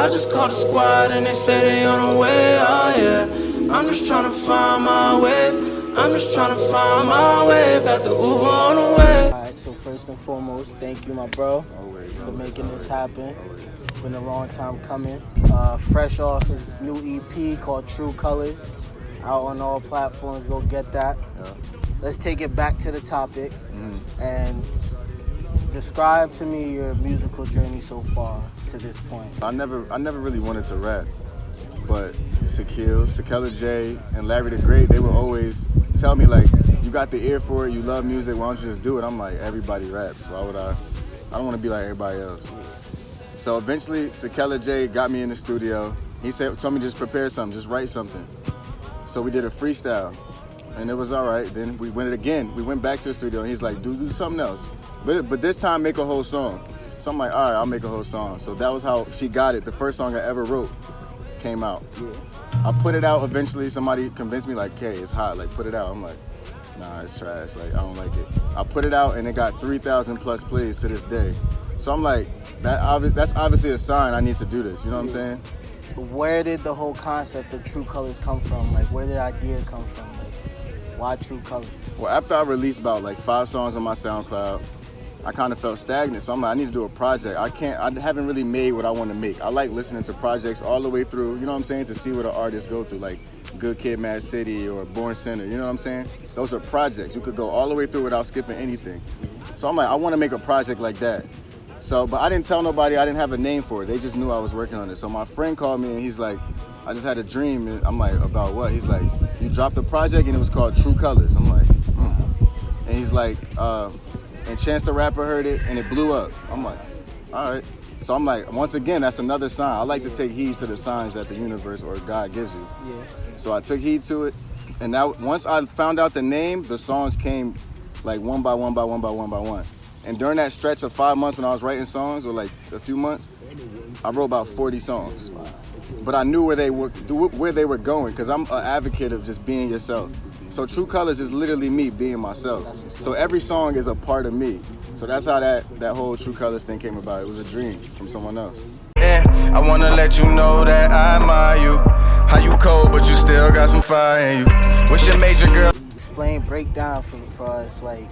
I just called the squad and they say they on the way, oh yeah. I'm just tryna find my wave. I'm just tryna find my wave. Got the Uber on the way. Alright, so first and foremost, thank you, my bro, for making this happen. It's been a long time coming. Fresh off his new EP called True Colors, out on all platforms. Go get that. Yeah. Let's take it back to the topic and describe to me your musical journey so far to this point. I never really wanted to rap, but Sekella J, and Larry the Great, they would always tell me like, you got the ear for it, you love music, why don't you just do it? I'm like, everybody raps, why would I don't want to be like everybody else. So eventually Sekella J got me in the studio. He told me just prepare something, just write something. So we did a freestyle and it was all right. Then we went it again. We went back to the studio and he's like, do something else. But this time make a whole song. So I'm like, all right, I'll make a whole song. So that was how She Got It, the first song I ever wrote, came out. Yeah. I put it out eventually. Somebody convinced me like, hey, it's hot, like put it out. I'm like, nah, it's trash, like I don't like it. I put it out and it got 3,000 plus plays to this day. So I'm like, that's obviously a sign I need to do this, you know what I'm saying? Where did the whole concept of True Colors come from? Like, where did the idea come from? Like, why True Colors? Well, after I released about like 5 songs on my SoundCloud, I kind of felt stagnant. So I'm like, I need to do a project. I haven't really made what I want to make. I like listening to projects all the way through, you know what I'm saying, to see what an artist go through, like Good Kid, Mad City or Born Center, you know what I'm saying? Those are projects. You could go all the way through without skipping anything. So I'm like, I want to make a project like that. So, but I didn't tell nobody, I didn't have a name for it. They just knew I was working on it. So my friend called me and he's like, I just had a dream. And I'm like, about what? He's like, you dropped a project and it was called True Colors. I'm like, And he's like, and Chance the Rapper heard it and it blew up. I'm like, all right. So I'm like, once again, that's another sign. I like to take heed to the signs that the universe or God gives you. Yeah. So I took heed to it. And now once I found out the name, the songs came like one by one by one by one by one. And during that stretch of 5 months when I was writing songs, or like a few months, I wrote about 40 songs. But I knew where they were going, because I'm an advocate of just being yourself. So True Colors is literally me being myself. So every song is a part of me. So that's how that whole True Colors thing came about. It was a dream from someone else. Yeah, I wanna let you know that I admire you. How you cold, but you still got some fire in you. What's your major girl? Explain, break down for us, like,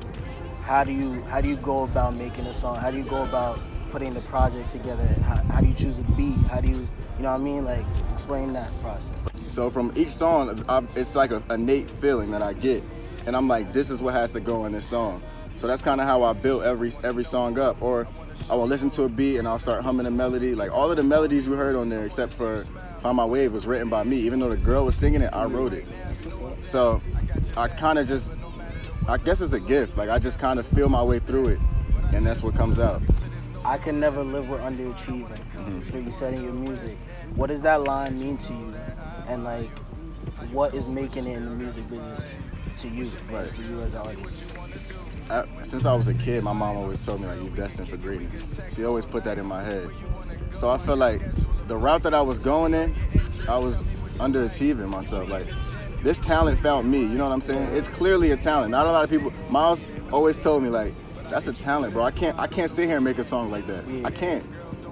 how do you go about making a song? How do you go about putting the project together? How do you choose a beat? How do you know what I mean? Like, explain that process. So from each song, it's like an innate feeling that I get. And I'm like, this is what has to go in this song. So that's kind of how I built every song up. Or I will listen to a beat and I'll start humming a melody. Like all of the melodies you heard on there, except for Find My Wave, was written by me. Even though the girl was singing it, I wrote it. So I kind of just, I guess it's a gift. Like I just kind of feel my way through it, and that's what comes out. I can never live with underachieving. That's what you said in your music. What does that line mean to you? And like, what is making it in the music business to you, right, to you as an artist? Since I was a kid, my mom always told me like, you're destined for greatness. She always put that in my head. So I feel like the route that I was going in, I was underachieving myself. Like, this talent found me, you know what I'm saying? It's clearly a talent. Not a lot of people, Miles always told me like, that's a talent, bro. I can't sit here and make a song like that. I can't.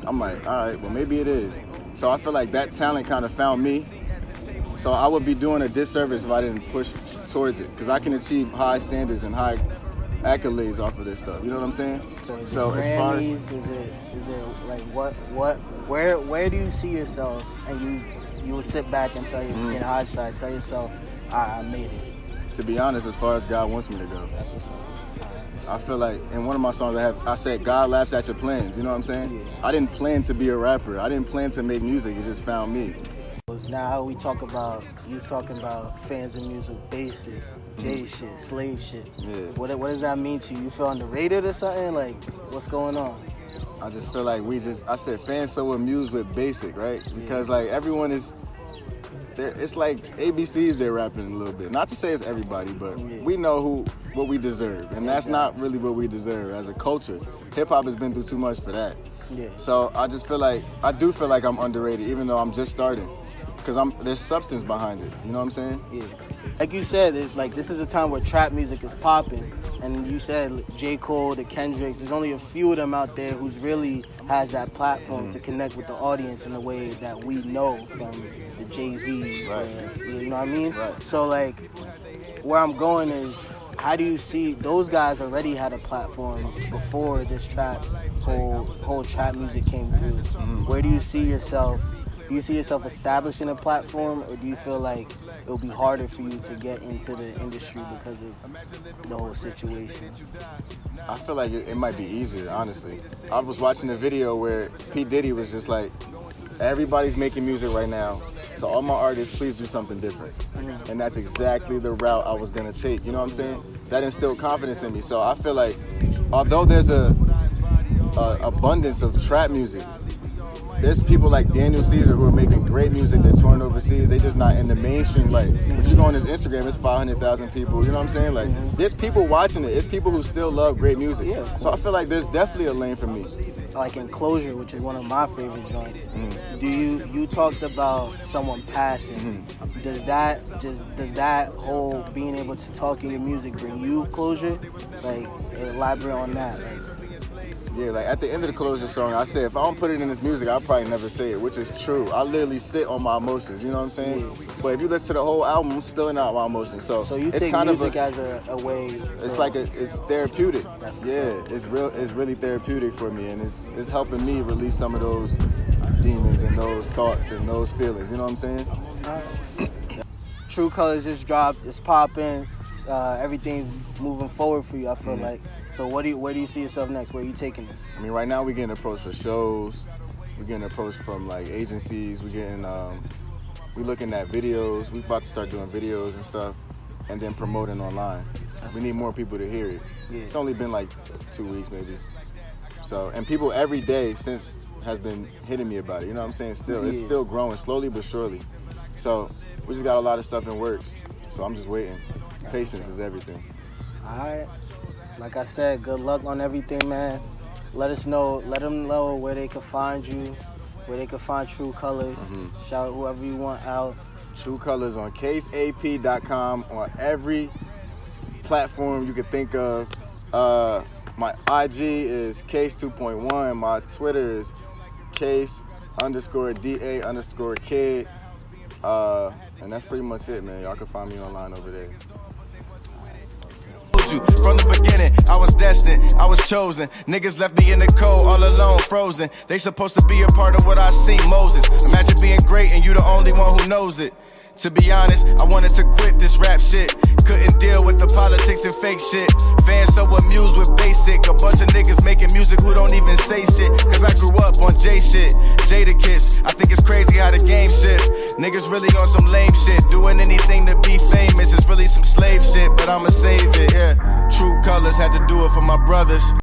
I'm like, all right, well maybe it is. So I feel like that talent kind of found me. So I would be doing a disservice if I didn't push towards it, because I can achieve high standards and high accolades off of this stuff. You know what I'm saying? So as far as is it like where do you see yourself, and you will sit back and tell you in hindsight, tell yourself, I made it. To be honest, as far as God wants me to go. That's what's up. I feel like in one of my songs I said God laughs at your plans. You know what I'm saying? Yeah. I didn't plan to be a rapper. I didn't plan to make music. It just found me. Now we talk about, you talking about fans of music, basic, J shit, slave shit. Yeah. What does that mean to you? You feel underrated or something? Like, what's going on? I just feel like I said fans so amused with basic, right? Because like everyone is, it's like ABCs they're rapping a little bit. Not to say it's everybody, but we know what we deserve. And that's not really what we deserve as a culture. Hip hop has been through too much for that. Yeah. So I do feel like I'm underrated, even though I'm just starting. Because there's substance behind it, you know what I'm saying? Yeah. Like you said, it's like this is a time where trap music is popping, and you said J. Cole, the Kendricks. There's only a few of them out there who's really has that platform to connect with the audience in a way that we know from the Jay-Z's. Right. You know what I mean? Right. So like, where I'm going is, how do you see those guys already had a platform before this whole trap music came through? Where do you see yourself? Do you see yourself establishing a platform, or do you feel like it'll be harder for you to get into the industry because of the whole situation? I feel like it might be easier, honestly. I was watching a video where P. Diddy was just like, everybody's making music right now, so all my artists, please do something different. And that's exactly the route I was gonna take, you know what I'm saying? That instilled confidence in me. So I feel like, although there's a abundance of trap music, there's people like Daniel Caesar who are making great music. They're touring overseas. They just not in the mainstream. Like, when you go on his Instagram, it's 500,000 people. You know what I'm saying? Like, there's people watching it. It's people who still love great music. Yeah. So I feel like there's definitely a lane for me. Like Enclosure, which is one of my favorite joints. You talked about someone passing. Does that whole being able to talk in your music bring you closure? Like, elaborate on that. Like, Yeah, like at the end of the Closure song, I said if I don't put it in this music, I'll probably never say it, which is true. I literally sit on my emotions, you know what I'm saying? Yeah. But if you listen to the whole album, I'm spilling out my emotions. So you it's take kind music of as a way. it's like it's therapeutic. That's what's Yeah, up. it's really therapeutic for me, and it's helping me release some of those demons and those thoughts and those feelings. You know what I'm saying? True Colors just dropped. It's popping. Everything's moving forward for you, I feel like. So where do you see yourself next? Where are you taking this? I mean, right now we're getting approached for shows. We're getting approached from like agencies. We're getting we're looking at videos. We're about to start doing videos and stuff, and then promoting online. We need more people to hear it. Yeah. It's only been like 2 weeks maybe. So, and people every day since has been hitting me about it. You know what I'm saying? It's still growing slowly but surely. So we just got a lot of stuff in works. So I'm just waiting. Patience is everything. All right. Like I said, good luck on everything, man. Let us know. Let them know where they can find you, where they can find True Colors. Shout whoever you want out. True Colors on KaseAP.com, on every platform you could think of. My IG is Kase2.1. My Twitter is Kase_DA_kid. And that's pretty much it, man. Y'all can find me online over there. From the beginning, I was destined, I was chosen. Niggas left me in the cold, all alone, frozen. They supposed to be a part of what I see, Moses. Imagine being great and you the only one who knows it. To be honest, I wanted to quit this rap shit. Couldn't deal with the politics and fake shit. Fans so amused with basic. A bunch of niggas making music who don't even say shit. Cause I grew up on J shit, Jada Kiss. I think it's crazy how the game shift. Niggas really on some lame shit. Doing anything to be famous. It's really some slave shit, but I'ma save it, yeah. True Colors, had to do it for my brothers.